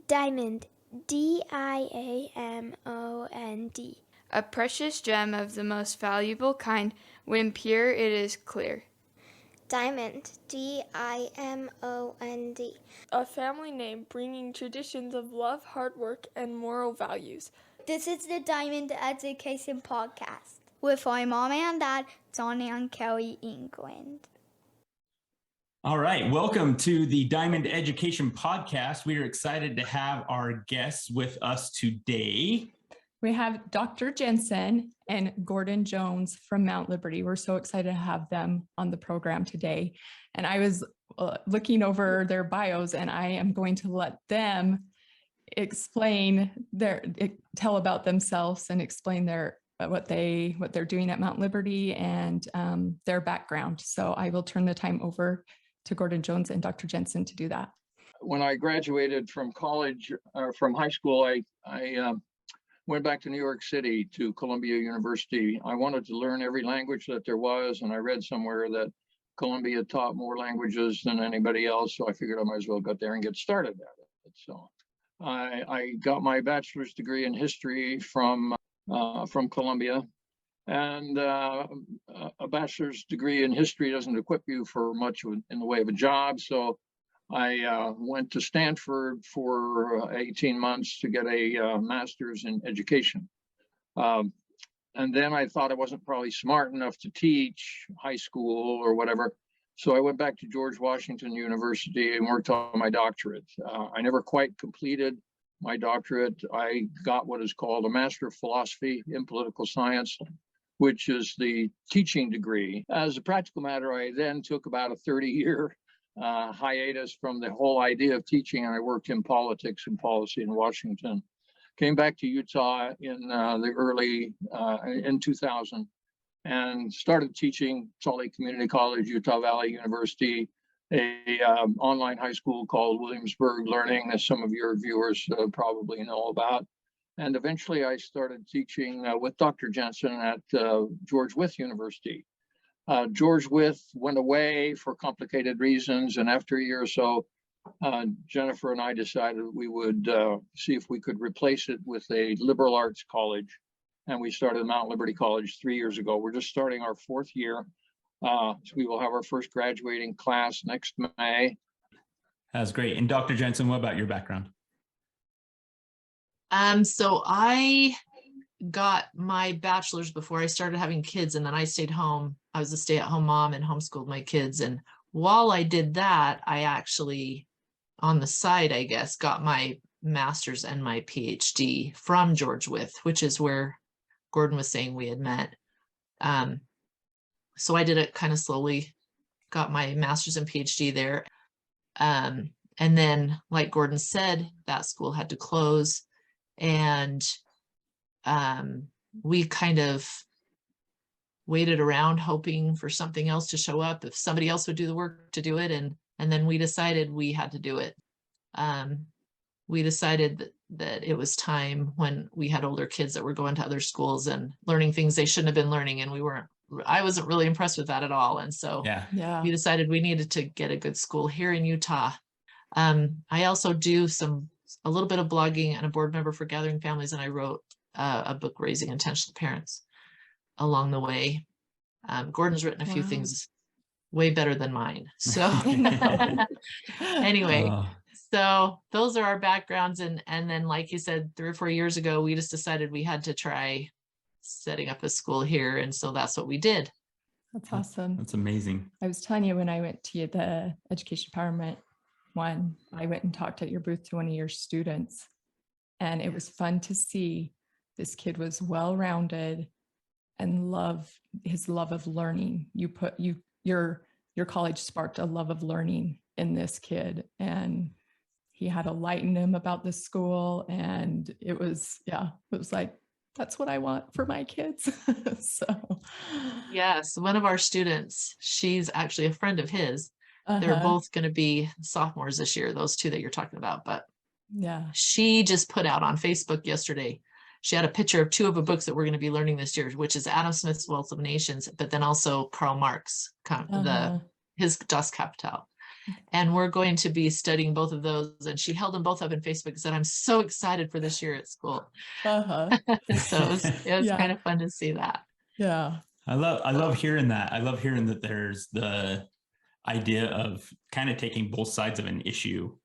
Diamond, D-I-A-M-O-N-D. A precious gem of the most valuable kind. When pure, it is clear. Diamond, D-I-M-O-N-D. A family name bringing traditions of love, hard work, and moral values. This is the Diamond Education Podcast with my mom and dad, Jon and Kellee, England. All right, welcome to the Diamond Education Podcast. We are excited to have our guests with us today. We have Dr. Jensen and Gordon Jones from Mount Liberty. We're so excited to have them on the program today. And I was looking over their bios, and I am going to let them tell about themselves and explain what they're doing at Mount Liberty and their background. So I will turn the time over to Gordon Jones and Dr. Jensen to do that. When I graduated from college, from high school, I went back to New York City to Columbia University. I wanted to learn every language that there was, and I read somewhere that Columbia taught more languages than anybody else, so I figured I might as well get there and get started at it. So I got my bachelor's degree in history from Columbia, and a bachelor's degree in history doesn't equip you for much in the way of a job, so I went to Stanford for 18 months to get a master's in education. And then I thought I wasn't probably smart enough to teach high school or whatever. So I went back to George Washington University and worked on my doctorate. I never quite completed my doctorate. I got what is called a Master of Philosophy in Political Science, which is the teaching degree. As a practical matter, I then took about a 30-year hiatus from the whole idea of teaching, and I worked in politics and policy in Washington. Came back to Utah in in 2000 and started teaching Salt Lake Community College, Utah Valley University, a online high school called Williamsburg Learning, as some of your viewers probably know about. And eventually I started teaching with Dr. Jensen at George Wythe University. George Wythe went away for complicated reasons, and after a year or so, Jennifer and I decided we would see if we could replace it with a liberal arts college, and we started Mount Liberty College 3 years ago. We're just starting our 4th year, so we will have our first graduating class next May. That's great. And Dr. Jensen, what about your background? So I got my bachelor's before I started having kids, and then I stayed home. I was a stay-at-home mom and homeschooled my kids. And while I did that, I actually, on the side, I guess, got my master's and my PhD from George Wythe, which is where Gordon was saying we had met. So I did it kind of slowly, got my master's and PhD there. And then, like Gordon said, that school had to close. And we kind of waited around hoping for something else to show up, if somebody else would do the work to do it. And then we decided we had to do it. We decided that it was time, when we had older kids that were going to other schools and learning things they shouldn't have been learning. And I wasn't really impressed with that at all. And so we decided we needed to get a good school here in Utah. I also do a little bit of blogging and a board member for Gathering Families, and I wrote a book, Raising Intentional Parents, along the way. Gordon's written a few things way better than mine. So anyway, so those are our backgrounds. And then, like you said, 3 or 4 years ago, we just decided we had to try setting up a school here. And so that's what we did. That's awesome. That's amazing. I was telling you, when I went to the Education Empowerment one, I went and talked at your booth to one of your students, and it was fun to see this kid was well-rounded and his love of learning. Your college sparked a love of learning in this kid, and he had a light in him about the school, and it was like, that's what I want for my kids. So yes, one of our students, she's actually a friend of his. They're both going to be sophomores this year, those two that you're talking about. But she just put out on Facebook yesterday, she had a picture of 2 of the books that we're going to be learning this year, which is Adam Smith's Wealth of Nations, but then also Karl Marx, his Das Kapital. And we're going to be studying both of those. And she held them both up in Facebook and said, I'm so excited for this year at school. Uh-huh. So it was Yeah. kind of fun to see that. Yeah. I love hearing that. I love hearing that there's the idea of kind of taking both sides of an issue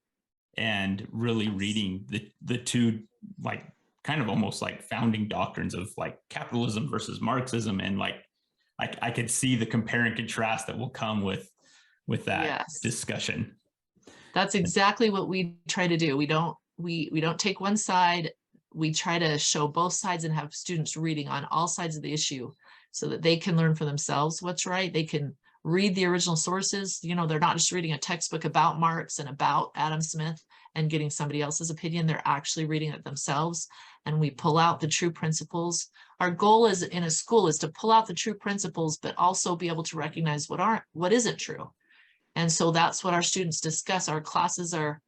and really reading the two, like kind of almost like founding doctrines of like capitalism versus Marxism. And like, I could see the compare and contrast that will come with that Yes. discussion. That's exactly what we try to do. We don't take one side. We try to show both sides and have students reading on all sides of the issue so that they can learn for themselves what's right. They can read the original sources. You know, they're not just reading a textbook about Marx and about Adam Smith and getting somebody else's opinion. They're actually reading it themselves. And we pull out the true principles. Our goal is in a school is to pull out the true principles, but also be able to recognize what isn't true. And so that's what our students discuss. Our classes are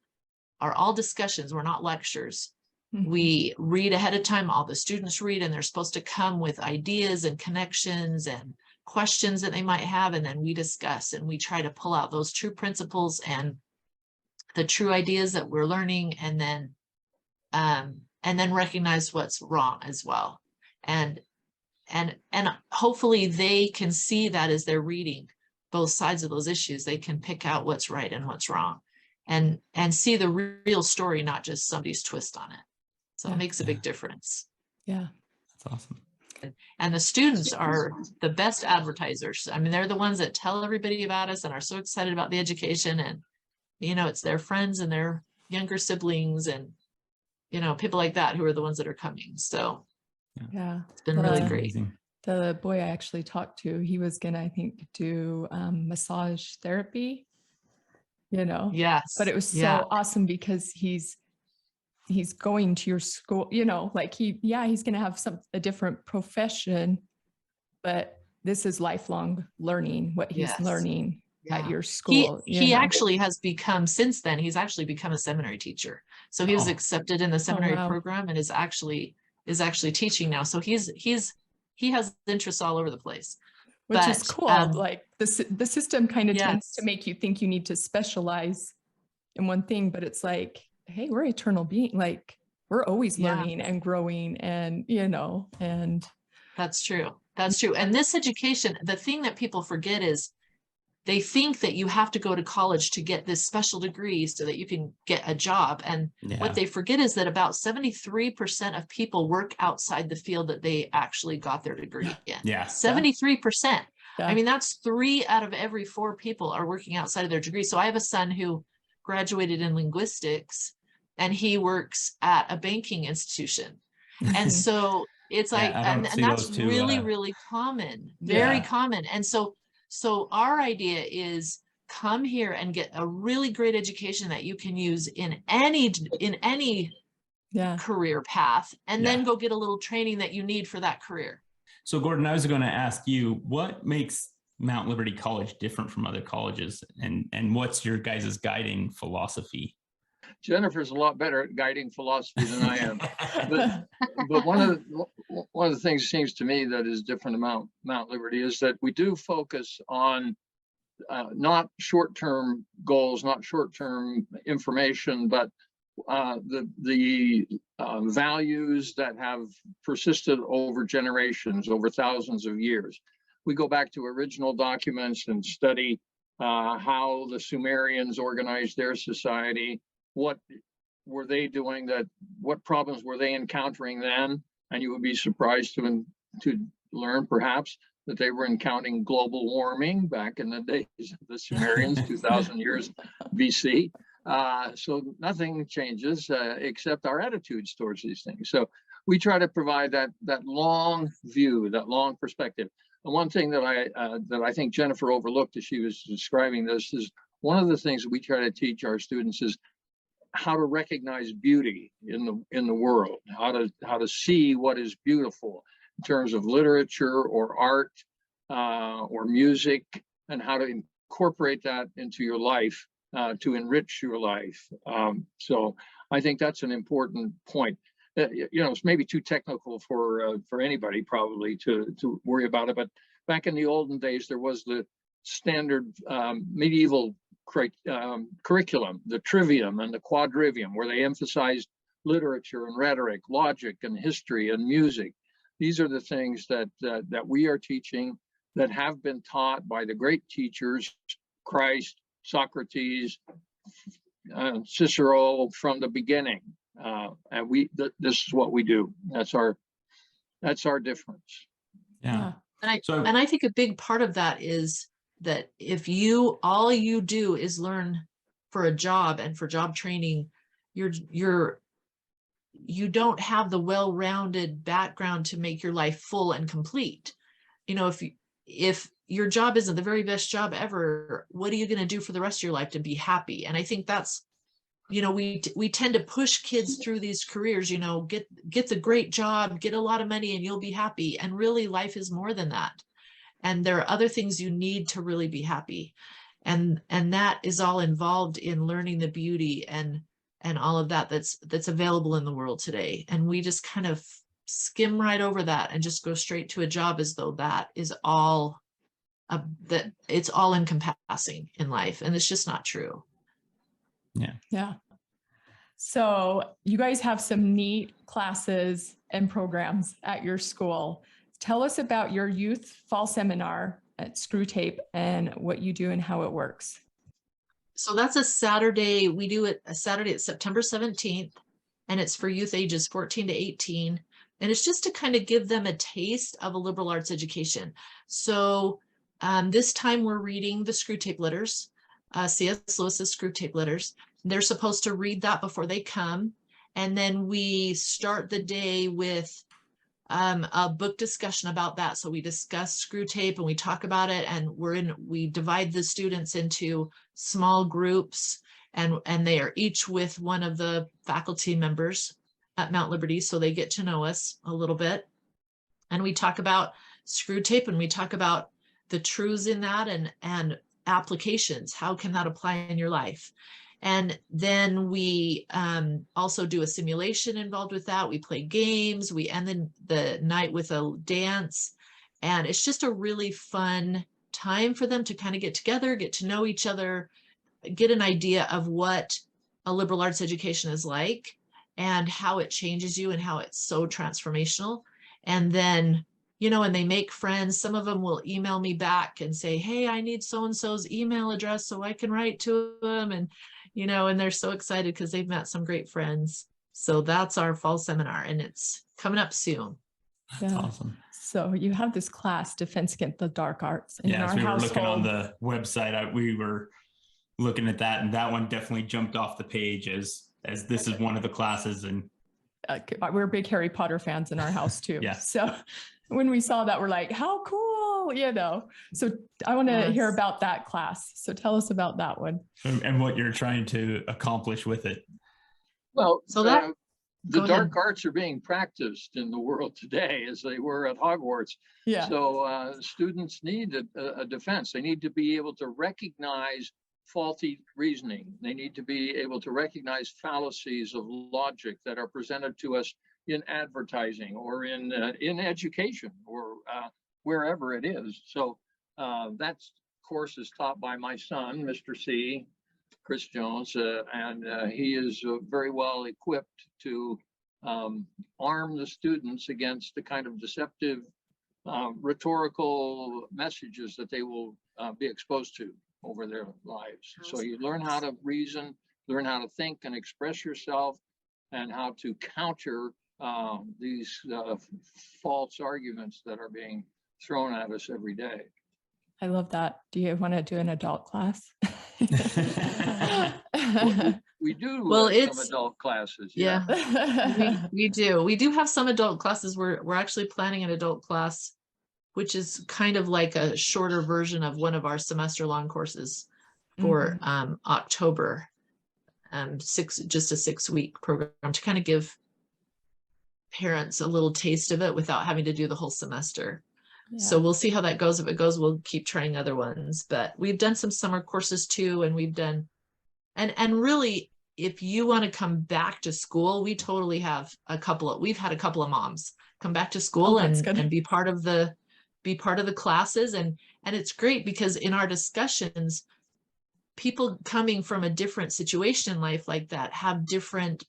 all discussions. We're not lectures. Mhm. We read ahead of time. All the students read, and they're supposed to come with ideas and connections and questions that they might have. And then we discuss and we try to pull out those true principles and the true ideas that we're learning, and then recognize what's wrong as well. And hopefully they can see that as they're reading both sides of those issues. They can pick out what's right and what's wrong, and see the real story, not just somebody's twist on it. So Yeah. it makes a big difference. Yeah. That's awesome. And the students are the best advertisers. I mean, they're the ones that tell everybody about us and are so excited about the education. And, you know, it's their friends and their younger siblings and, you know, people like that who are the ones that are coming. So Yeah. it's been really That's great. Amazing. The boy I actually talked to, he was gonna, I think, do massage therapy, you know. Yes. But it was so Yeah. awesome because he's going to your school, you know, like he's gonna have a different profession, but this is lifelong learning, what he's Yes. learning at Yeah. your school. He you know. actually has become, since then, he's actually become a seminary teacher. So he was Oh. accepted in the seminary wow. program and is actually teaching now. So he has interests all over the place. Which is But, cool. Like the system kind of tends to yes. make you think you need to specialize in one thing, but it's like, hey, we're eternal being. Like we're always Yeah. learning and growing, and you know, and That's true. That's true. And this education, the thing that people forget is they think that you have to go to college to get this special degree so that you can get a job. And what they forget is that about 73% of people work outside the field that they actually got their degree in. Yeah. 73%. yeah. I mean, that's 3 out of every 4 people are working outside of their degree. So I have a son who graduated in linguistics and he works at a banking institution. And so it's Yeah, like, I don't and see that's those two, really, really common, very Yeah. common. And so our idea is come here and get a really great education that you can use in any yeah. career path, and Yeah. then go get a little training that you need for that career. So Gordon, I was going to ask you, what makes Mount Liberty College different from other colleges, and what's your guys' guiding philosophy? Jennifer's a lot better at guiding philosophy than I am. But one of the things seems to me that is different about Mount Liberty is that we do focus on not short-term goals, not short-term information, but the values that have persisted over generations, over thousands of years. We go back to original documents and study how the Sumerians organized their society. What were they doing? What problems were they encountering then? And you would be surprised to learn perhaps that they were encountering global warming back in the days of the Sumerians, 2000 years BC. So nothing changes except our attitudes towards these things. So we try to provide that long view, that long perspective. And one thing that I think Jennifer overlooked as she was describing this is one of the things that we try to teach our students is how to recognize beauty in the world, how to see what is beautiful in terms of literature or art or music, and how to incorporate that into your life to enrich your life. So I think that's an important point. It's maybe too technical for anybody probably to worry about it, but back in the olden days, there was the standard medieval curriculum, the trivium and the quadrivium, where they emphasized literature and rhetoric, logic and history and music. These are the things that we are teaching, that have been taught by the great teachers, Christ, Socrates, Cicero, from the beginning. And this is what we do. That's our difference. Yeah. And I think a big part of that is that if all you do is learn for a job and for job training, you don't have the well-rounded background to make your life full and complete. You know, if your job isn't the very best job ever, what are you going to do for the rest of your life to be happy? And I think that's, you know, we tend to push kids through these careers, you know, get the great job, get a lot of money and you'll be happy. And really life is more than that. And there are other things you need to really be happy. And that is all involved in learning the beauty and all of that that's available in the world today. And we just kind of skim right over that and just go straight to a job as though that is all that it's all encompassing in life. And it's just not true. Yeah. So you guys have some neat classes and programs at your school. Tell us about your youth fall seminar at Screwtape and what you do and how it works. So that's a Saturday. We do it a Saturday at September 17th, and it's for youth ages 14 to 18. And it's just to kind of give them a taste of a liberal arts education. So this time we're reading the Screwtape Letters, C.S. Lewis's Screwtape Letters. They're supposed to read that before they come. And then we start the day with a book discussion about that. So we discuss Screwtape and we talk about it, and we divide the students into small groups, and they are each with one of the faculty members at Mount Liberty, so they get to know us a little bit. And we talk about Screwtape, and we talk about the truths in that and applications. How can that apply in your life? And then we also do a simulation involved with that. We play games. We end the night with a dance. And it's just a really fun time for them to kind of get together, get to know each other, get an idea of what a liberal arts education is like and how it changes you and how it's so transformational. And then, you know, and they make friends. Some of them will email me back and say, hey, I need so-and-so's email address so I can write to them. And you know, and they're so excited because they've met some great friends. So that's our fall seminar, and it's coming up soon. That's awesome. So you have this class, Defense Against the Dark Arts. And as we were looking on the website, we were looking at that, and that one definitely jumped off the page as this is one of the classes. And we're big Harry Potter fans in our house too. Yeah. So when we saw that, we're like, how cool, you know. So I want to hear about that class. So tell us about that one. And what you're trying to accomplish with it. Well, so that the dark arts are being practiced in the world today as they were at Hogwarts. Yeah. So students need a defense. They need to be able to recognize faulty reasoning. They need to be able to recognize fallacies of logic that are presented to us in advertising or in education or wherever it is. So that course is taught by my son, Mr. C, Chris Jones, and he is very well equipped to arm the students against the kind of deceptive rhetorical messages that they will be exposed to over their lives. So you learn how to reason, learn how to think and express yourself, and how to counter these false arguments that are being thrown at us every day. I love that. Do you want to do an adult class? We do some adult classes. Yeah, we do. We do have some adult classes. We're actually planning an adult class, which is kind of like a shorter version of one of our semester-long courses for October. Just a 6-week program to kind of give parents a little taste of it without having to do the whole semester. Yeah. So we'll see how that goes. If it goes, we'll keep trying other ones, but we've done some summer courses too. And we've done, and really, if you want to come back to school, we totally have we've had a couple of moms come back to school and be part of the be part of the classes. And it's great because in our discussions, people coming from a different situation in life like that have a different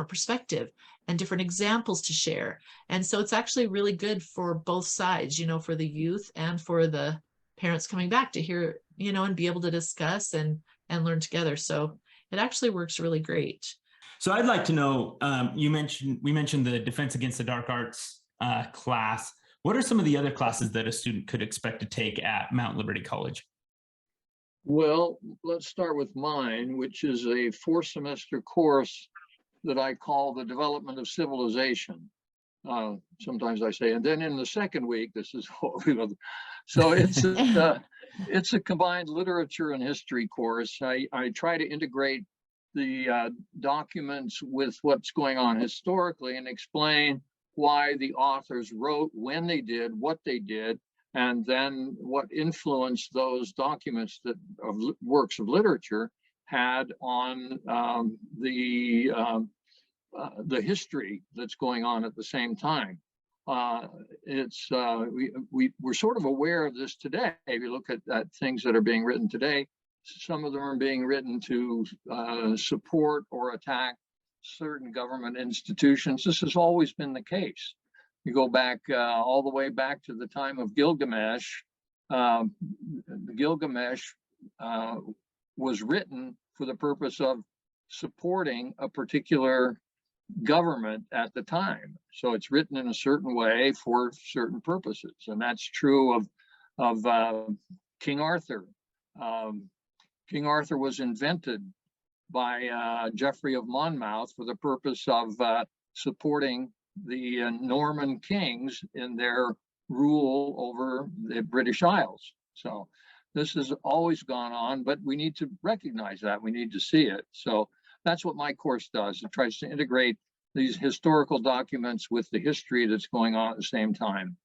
perspective and different examples to share. And so it's actually really good for both sides, you know, for the youth and for the parents coming back to hear, you know, and be able to discuss and learn together. So it actually works really great. So I'd like to know, we mentioned the Defense Against the Dark Arts class. What are some of the other classes that a student could expect to take at Mount Liberty College? Well, let's start with mine, which is a 4-semester course that I call the Development of Civilization. Sometimes I say, and then in the second week, this is what we will. So it's a combined literature and history course. I try to integrate the documents with what's going on historically and explain why the authors wrote when they did, what they did, and then what influence those documents that of works of literature had on the history that's going on at the same time. We're sort of aware of this today. If you look at things that are being written today, some of them are being written to support or attack certain government institutions. This has always been the case. You go back all the way back to the time of Gilgamesh. Gilgamesh was written for the purpose of supporting a particular government at the time. So it's written in a certain way for certain purposes. And that's true of King Arthur. King Arthur was invented by Geoffrey of Monmouth for the purpose of supporting the Norman kings in their rule over the British Isles. So this has always gone on, but we need to recognize that. We need to see it. So that's what my course does. It tries to integrate these historical documents with the history that's going on at the same time.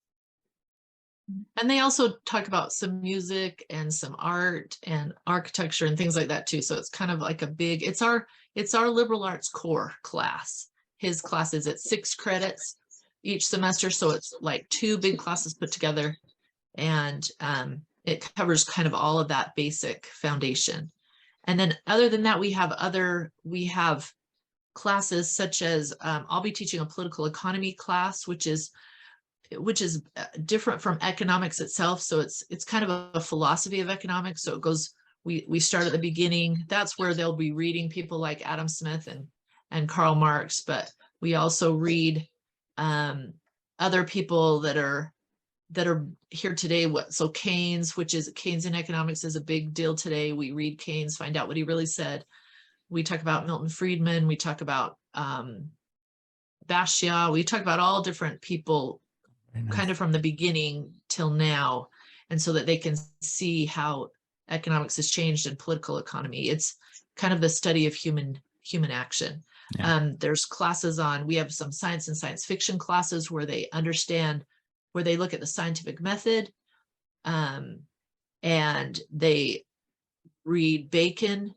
And they also talk about some music and some art and architecture and things like that too. So it's kind of like a big, it's our liberal arts core class. His class is at 6 credits each semester. So it's like 2 big classes put together, and it covers kind of all of that basic foundation. And then other than that, we have classes such as I'll be teaching a political economy class, which is different from economics itself. So it's kind of a philosophy of economics. So it goes, we start at the beginning. That's where they'll be reading people like Adam Smith and Karl Marx, but we also read other people that are here today. So Keynes in economics is a big deal today. We read Keynes, find out what he really said. We talk about Milton Friedman. We talk about Basquiat. We talk about all different people kind of from the beginning till now, and so that they can see how economics has changed in political economy. It's kind of the study of human action. Yeah. There's classes we have some science and science fiction classes where they look at the scientific method, and they read Bacon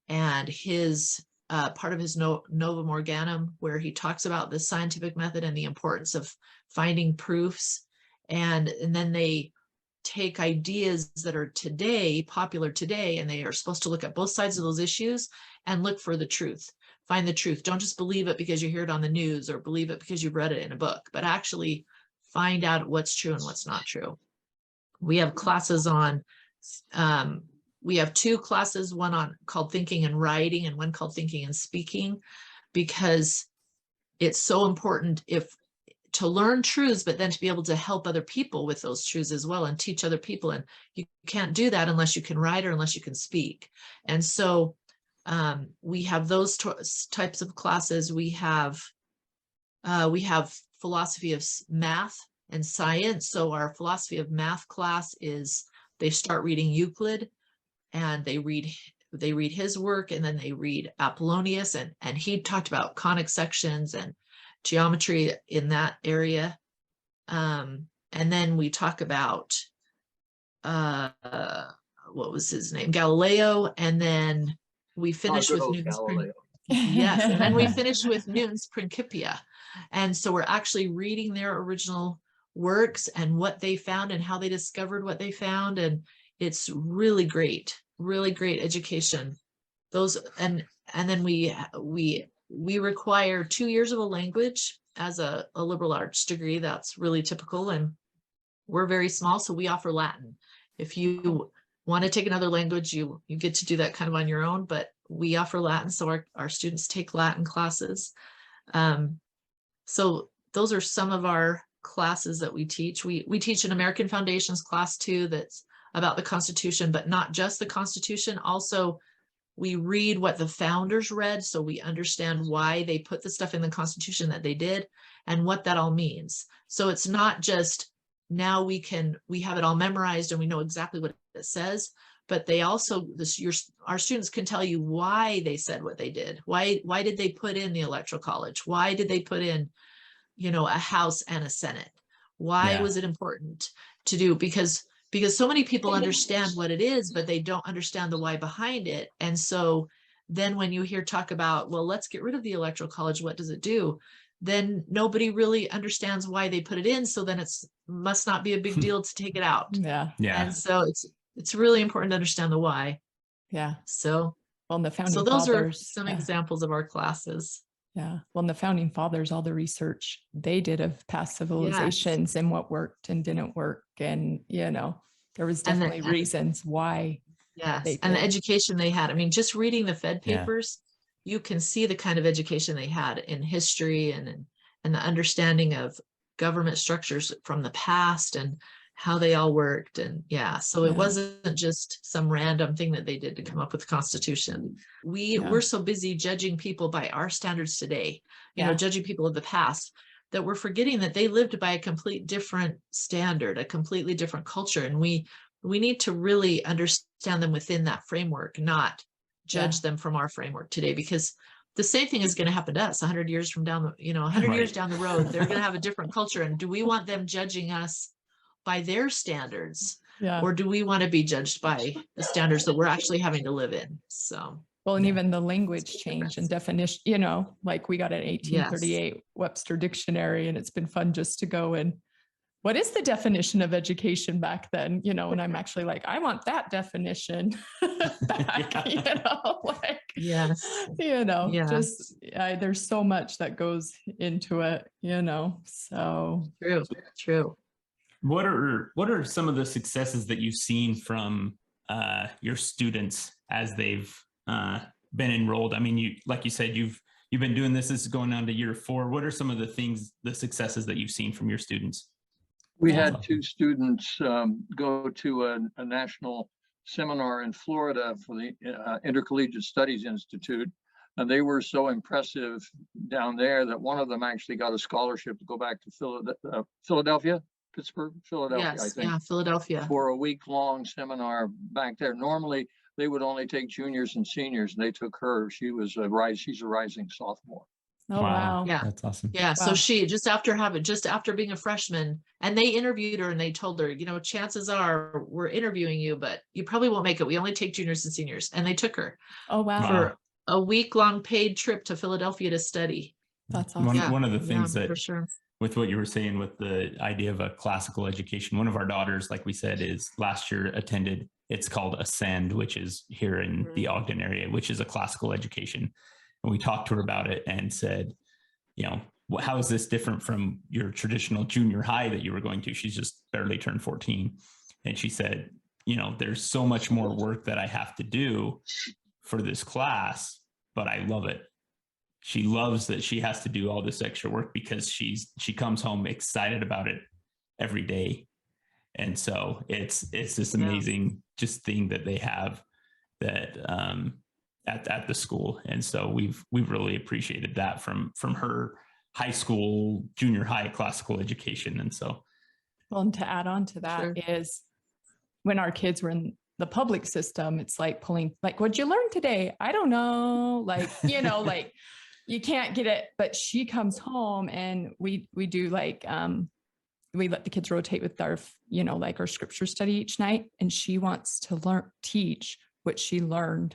and his part of his Novum Organum, where he talks about the scientific method and the importance of finding proofs. And then they take ideas that are popular today, and they are supposed to look at both sides of those issues and look for the truth. Find the truth. Don't just believe it because you hear it on the news or believe it because you've read it in a book, but actually find out what's true and what's not true. We have classes we have 2 classes, one called Thinking and Writing and one called Thinking and Speaking, because it's so important to learn truths, but then to be able to help other people with those truths as well and teach other people. And you can't do that unless you can write or unless you can speak. And so we have those types of classes. We have philosophy of math and science. So our philosophy of math class is they start reading Euclid, and they read his work, and then they read Apollonius, and he talked about conic sections and geometry in that area. And then we talk about what was his name, Galileo, and then we finish with Newton's yes, and then we finish with Newton's Principia. And so we're actually reading their original works and what they found and how they discovered what they found. And it's really great education. Those, and then we require 2 years of a language as a liberal arts degree. That's really typical. And we're very small, so we offer Latin. If you want to take another language, you get to do that kind of on your own, but we offer Latin. So our students take Latin classes. So those are some of our classes that we teach. We teach an American Foundations class too, that's about the Constitution, but not just the Constitution. Also, we read what the founders read, so we understand why they put the stuff in the Constitution that they did and what that all means. So it's not just now we have it all memorized and we know exactly what it says, but they also, our students can tell you why they said what they did. Why did they put in the Electoral College? Why did they put in, a House and a Senate? Why was it important to do? Because so many people understand what it is, but they don't understand the why behind it. And so then when you hear talk about, well, let's get rid of the Electoral College, what does it do? Then nobody really understands why they put it in. So then must not be a big deal to take it out. Yeah. And so it's really important to understand the why. Yeah. So, well, and the founding so those fathers, are some examples of our classes. Yeah. Well, and the founding fathers, all the research they did of past civilizations and what worked and didn't work. And, there was definitely reasons why. Yes. And the education they had. I mean, just reading the Fed papers, you can see the kind of education they had in history and the understanding of government structures from the past and how they all worked. And so it wasn't just some random thing that they did to come up with the Constitution. We're so busy judging people by our standards today, judging people of the past, that we're forgetting that they lived by a complete different standard, a completely different culture. And we need to really understand them within that framework, not judge them from our framework today, because the same thing is going to happen to us 100 years from down the, 100 years down the road. They're going to have a different culture. And do we want them judging us by their standards? Or do we want to be judged by the standards that we're actually having to live in? So, well, and even the language change and definition, like we got an 1838 Webster dictionary, and it's been fun just to go and what is the definition of education back then? And I'm actually like, I want that definition back, just there's so much that goes into it, so. True. What are some of the successes that you've seen from your students as they've been enrolled? I mean, like you said, you've been doing this is going on to year 4. What are some of the successes that you've seen from your students? We had 2 students go to a national seminar in Florida for the Intercollegiate Studies Institute. And they were so impressive down there that one of them actually got a scholarship to go back to Pittsburgh, Philadelphia, I think. Yeah, Philadelphia. For a week-long seminar back there. Normally, they would only take juniors and seniors, and they took her. She's a rising sophomore. Oh, wow. Yeah. That's awesome. Yeah. Wow. So she, just after being a freshman, and they interviewed her and they told her, chances are we're interviewing you, but you probably won't make it. We only take juniors and seniors. And they took her. Oh, wow. For a week-long paid trip to Philadelphia to study. That's awesome. One of the things that, for sure, with what you were saying with the idea of a classical education, one of our daughters, like we said, is last year attended, it's called Ascend, which is here in the Ogden area, which is a classical education. And we talked to her about it and said, how is this different from your traditional junior high that you were going to? She's just barely turned 14. And she said, there's so much more work that I have to do for this class, but I love it. She loves that she has to do all this extra work because she comes home excited about it every day. And so it's this amazing just thing that they have that at the school. And so we've really appreciated that from her high school, junior high classical education. And so, well, and to add on to that is when our kids were in the public system, it's like pulling, like, what'd you learn today? I don't know. Like, like you can't get it, but she comes home and we do like, we let the kids rotate with our, like our scripture study each night. And she wants to teach what she learned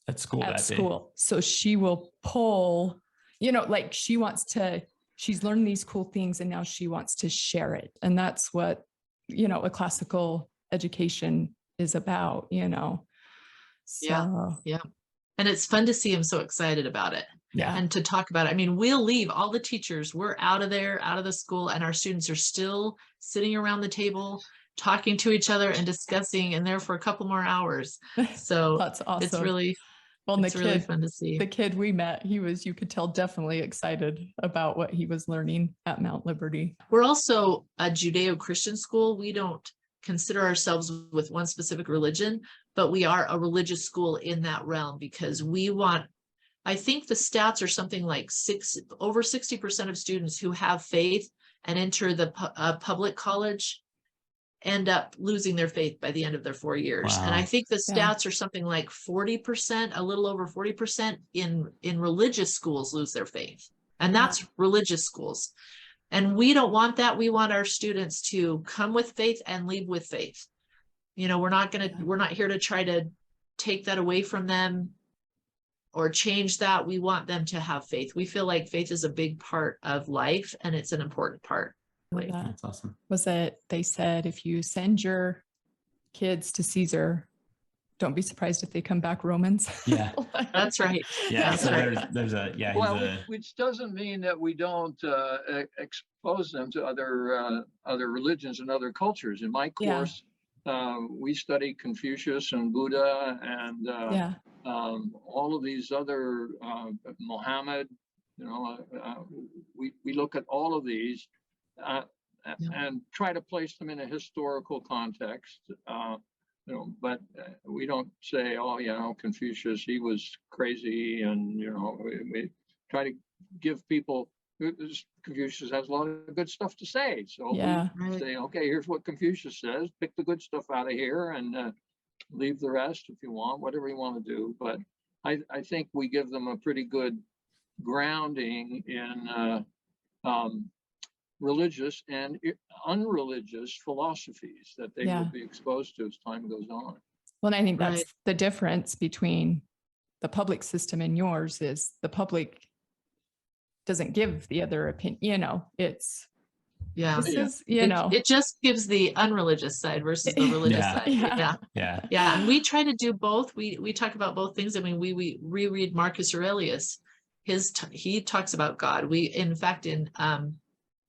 at school. So she will pull, like she wants to she's learned these cool things and now she wants to share it. And that's what, a classical education is about, So Yeah. And it's fun to see him so excited about it. Yeah. And to talk about it. I mean, we'll leave, all the teachers, we're out of there, out of the school, and our students are still sitting around the table, talking to each other and discussing, and there for a couple more hours. So that's awesome. it's really, well, it's really fun to see. The kid we met, you could tell, definitely excited about what he was learning at Mount Liberty. We're also a Judeo-Christian school. We don't consider ourselves with one specific religion, but we are a religious school in that realm because we want, I think the stats are something like over 60% of students who have faith and enter the public college end up losing their faith by the end of their 4 years. Wow. And I think the stats are something like 40%, a little over 40% in religious schools lose their faith. And that's religious schools. And we don't want that. We want our students to come with faith and leave with faith. We're not here to try to take that away from them or change that. We want them to have faith. We feel like faith is a big part of life and it's an important part. That's awesome. Was it, they said, if you send your kids to Caesar, don't be surprised if they come back Romans. Yeah, that's right. Yeah, that's so right. there's a Well, which doesn't mean that we don't expose them to other religions and other cultures. In my course, we study Confucius and Buddha and all of these other Muhammad. We look at all of these and try to place them in a historical context. But we don't say, oh, Confucius, he was crazy. And, we try to give people, Confucius has a lot of good stuff to say. So we say, okay, here's what Confucius says, pick the good stuff out of here and leave the rest if you want, whatever you want to do. But I think we give them a pretty good grounding in religious and unreligious philosophies that they will be exposed to as time goes on. Well, and I think that's the difference between the public system and yours is the public doesn't give the other opinion, it's it just gives the unreligious side versus the religious side. And we try to do both. We talk about both things. I mean, we reread Marcus Aurelius. He talks about God. In fact in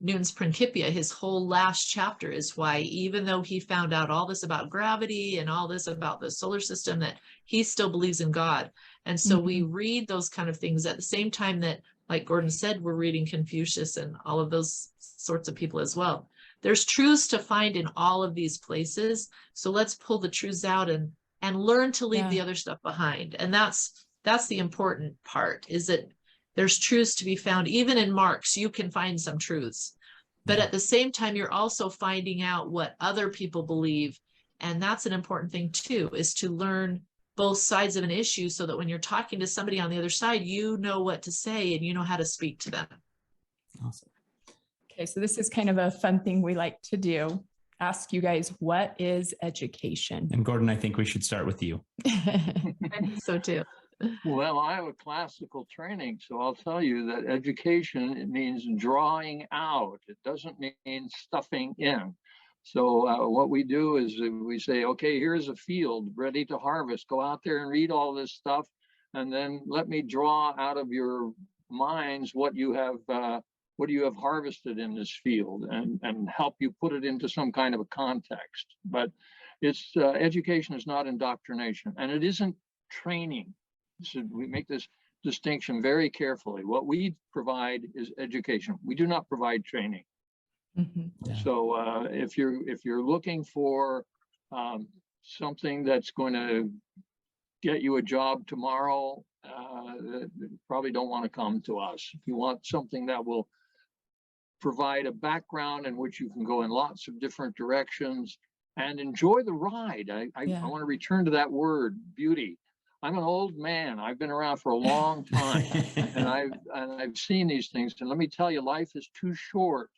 Newton's Principia, his whole last chapter is why, even though he found out all this about gravity and all this about the solar system, that he still believes in God. And so we read those kind of things at the same time that, like Gordon said, we're reading Confucius and all of those sorts of people as well. There's truths to find in all of these places. So let's pull the truths out and learn to leave the other stuff behind. And that's the important part, is that there's truths to be found. Even in Marx, you can find some truths. But at the same time, you're also finding out what other people believe. And that's an important thing too, is to learn both sides of an issue so that when you're talking to somebody on the other side, you know what to say and you know how to speak to them. Awesome. Okay, so this is kind of a fun thing we like to do. Ask you guys, what is education? And Gordon, I think we should start with you. I think so too. Well, I have a classical training, so I'll tell you that education, it means drawing out. It doesn't mean stuffing in. So what we do is we say, okay, here's a field ready to harvest. Go out there and read all this stuff, and then let me draw out of your minds what you have harvested in this field, and help you put it into some kind of a context. But it's education is not indoctrination, and it isn't training. So we make this distinction very carefully. What we provide is education. We do not provide training. So if you're looking for something that's going to get you a job tomorrow, you probably don't want to come to us. If you want something that will provide a background in which you can go in lots of different directions and enjoy the ride. I want to return to that word, beauty. I'm an old man. I've been around for a long time, and I've seen these things. And let me tell you, life is too short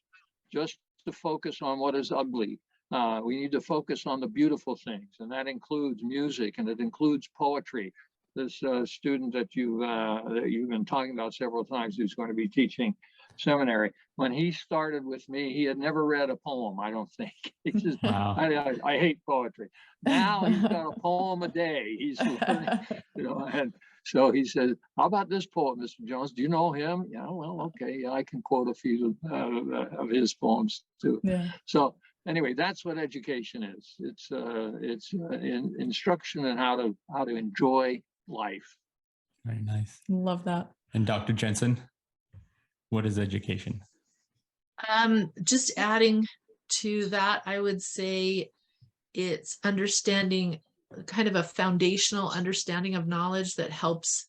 just to focus on what is ugly. We need to focus on the beautiful things, and that includes music, and it includes poetry. This student that you've been talking about several times, who's going to be teaching seminary. When he started with me, he had never read a poem, I don't think. He says, Wow. I hate poetry. Now he's got a poem a day. He's learning, and so he says, how about this poet, Mr. Jones? Do you know him? Yeah, well, okay. Yeah, I can quote a few of his poems too. Yeah. So anyway, that's what education is. It's instruction in how to enjoy life. Very nice. Love that. And Dr. Jensen, what is education? Just adding to that, I would say it's understanding, kind of a foundational understanding of knowledge that helps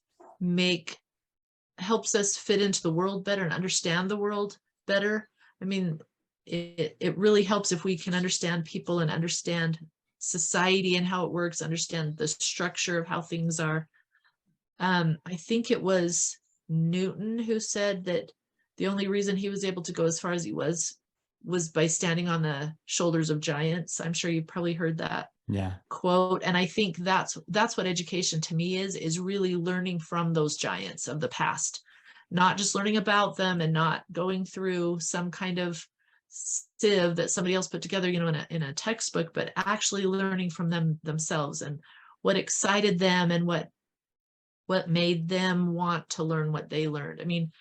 us fit into the world better and understand the world better. I mean, it really helps if we can understand people and understand society and how it works, understand the structure of how things are. I think it was Newton who said that the only reason he was able to go as far as he was by standing on the shoulders of giants. I'm sure you've probably heard that quote. And I think that's what education to me is really learning from those giants of the past, not just learning about them and not going through some kind of sieve that somebody else put together, in a textbook, but actually learning from them themselves and what excited them and what made them want to learn what they learned. I mean,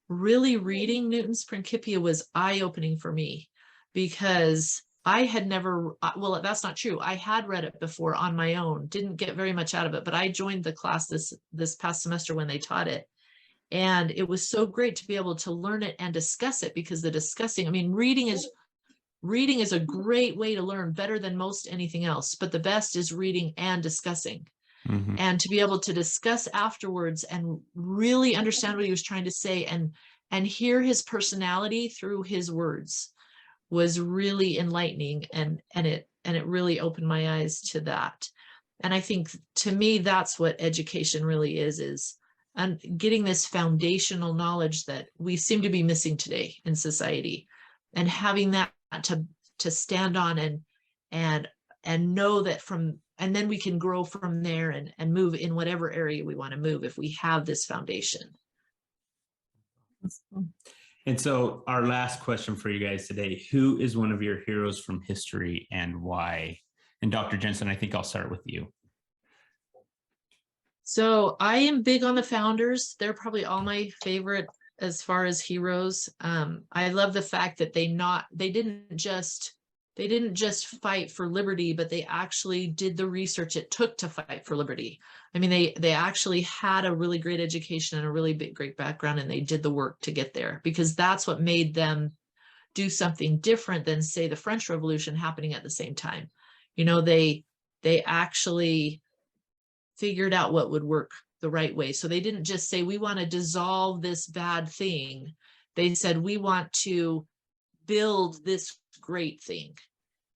really reading Newton's Principia was eye-opening for me, because I had never, well, that's not true. I had read it before on my own, didn't get very much out of it, but I joined the class this past semester when they taught it. And it was so great to be able to learn it and discuss it, because the discussing, I mean, reading is a great way to learn, better than most anything else, but the best is reading and discussing. Mm-hmm. And to be able to discuss afterwards and really understand what he was trying to say and hear his personality through his words was really enlightening, and it really opened my eyes to that. And I think, to me, that's what education really is and getting this foundational knowledge that we seem to be missing today in society, and having that to stand on and know that and then we can grow from there and move in whatever area we want to move if we have this foundation. And so our last question for you guys today, who is one of your heroes from history and why? And Dr. Jensen, I think I'll start with you. So I am big on the founders. They're probably all my favorite as far as heroes. I love the fact that they didn't just fight for liberty, but they actually did the research it took to fight for liberty. I mean, they actually had a really great education and a really great background, and they did the work to get there, because that's what made them do something different than, say, the French Revolution happening at the same time. They actually figured out what would work the right way. So they didn't just say, we want to dissolve this bad thing. They said, we want to build this great thing.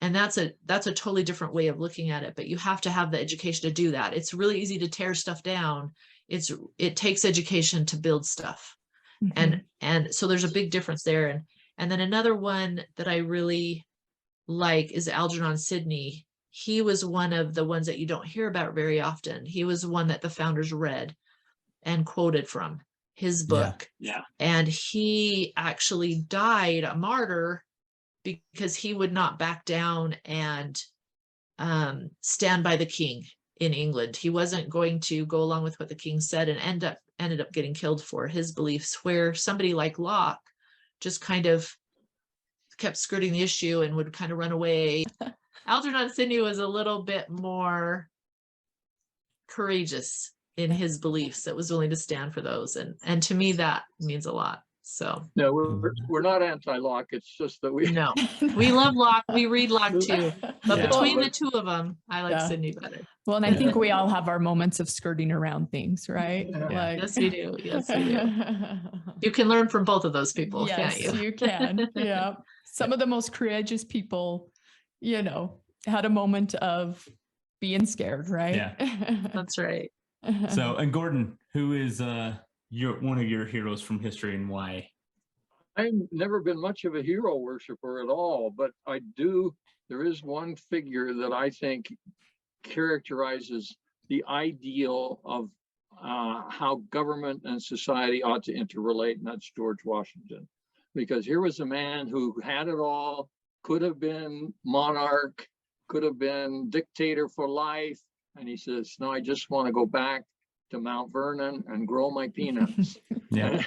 And that's a totally different way of looking at it, but you have to have the education to do that. It's really easy to tear stuff down. It takes education to build stuff. Mm-hmm. And so there's a big difference there. And then another one that I really like is Algernon Sidney. He was one of the ones that you don't hear about very often. He was one that the founders read and quoted from his book. Yeah. And he actually died a martyr because he would not back down and stand by the king in England. He wasn't going to go along with what the king said, and ended up getting killed for his beliefs, where somebody like Locke just kind of kept skirting the issue and would kind of run away. Algernon Sidney was a little bit more courageous in his beliefs, that was willing to stand for those. And to me, that means a lot. So no, we're not anti-Locke. It's just that we love Locke. We read Locke too, but between the two of them, I like Sidney better. Well, and I think we all have our moments of skirting around things, right? Yeah. Yes, we do. Yes, we do. You can learn from both of those people, yes, can't you? You can. Yeah. Some of the most courageous people, had a moment of being scared, right? Yeah. That's right. So, and Gordon, who is one of your heroes from history and why? I've never been much of a hero worshiper at all, but there is one figure that I think characterizes the ideal of how government and society ought to interrelate, and that's George Washington. because here was a man who had it all, could have been monarch, could have been dictator for life. And he says, no, I just want to go back to Mount Vernon and grow my peanuts. Yeah.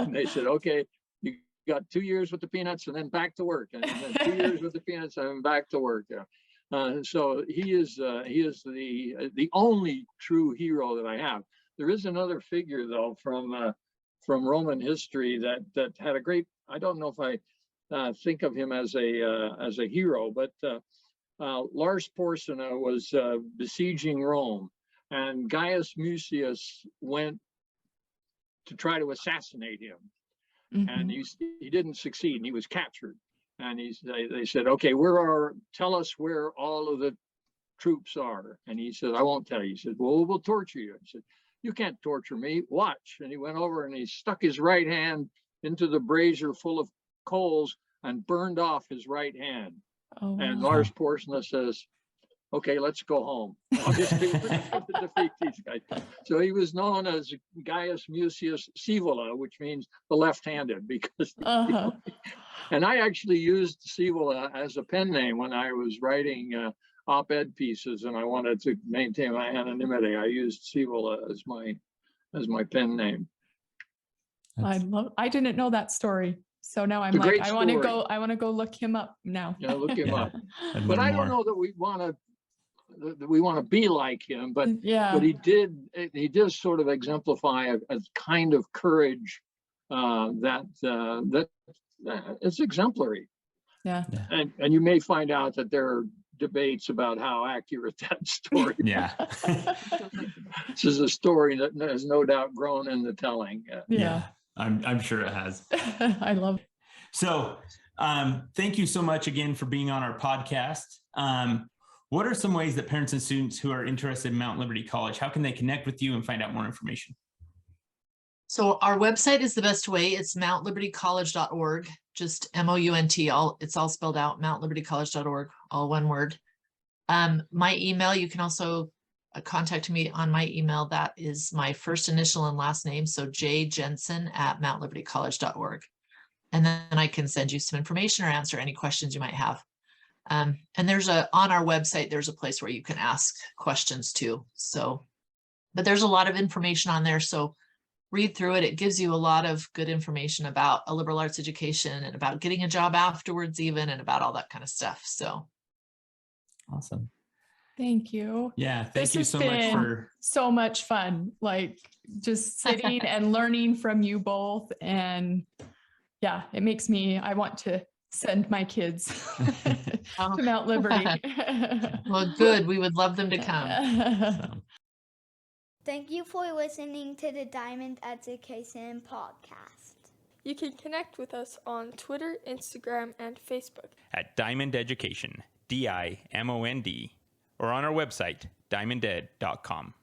And they said, okay, you got 2 years with the peanuts and then back to work, and then 2 years with the peanuts and then back to work. So he is the only true hero that I have. There is another figure though from Roman history that had a great. I don't know if I think of him as a hero, but Lars Porsena was besieging Rome, and Gaius Mucius went to try to assassinate him. And he didn't succeed, and he was captured. And they said, okay, tell us where all of the troops are. And he said, I won't tell you. He said, well, we'll torture you. He said, you can't torture me, watch. And he went over and he stuck his right hand into the brazier full of coals and burned off his right hand. Oh, And wow. Lars Porsena says, okay, let's go home. Obviously, we're going to defeat these guys. So he was known as Gaius Mucius Scaevola, which means the left-handed, because. And I actually used Scaevola as a pen name when I was writing op-ed pieces, and I wanted to maintain my anonymity. I used Scaevola as my pen name. I didn't know that story. So now I'm It's a like, great I want to go look him up now. Yeah, look him up. I'd But learn I more. don't know that we want to be like him, but Yeah. he did sort of exemplify a kind of courage that it's exemplary. Yeah. And you may find out that there are debates about how accurate that story is. Yeah. This is a story that has no doubt grown in the telling. Yeah. I'm sure it has. I love it. So thank you so much again for being on our podcast. What are some ways that parents and students who are interested in Mount Liberty College, how can they connect with you and find out more information? So our website is the best way. It's mountlibertycollege.org, just MOUNT, it's all spelled out, mountlibertycollege.org, all one word. My email, you can also contact me on my email. That is my first initial and last name. So jjensen@mountlibertycollege.org. And then I can send you some information or answer any questions you might have. And on our website, there's a place where you can ask questions too. So, but there's a lot of information on there. So read through it. It gives you a lot of good information about a liberal arts education and about getting a job afterwards even, and about all that kind of stuff. So. Awesome. Thank you. Yeah. Thank This you has so much been for. so much fun, like just sitting and learning from you both. And yeah, it makes I want to send my kids to Mount Liberty. Well, good. We would love them to come. So. Thank you for listening to the Diamond Education Podcast. You can connect with us on Twitter, Instagram, and Facebook. At Diamond Education, DIMOND, or on our website, diamonded.com.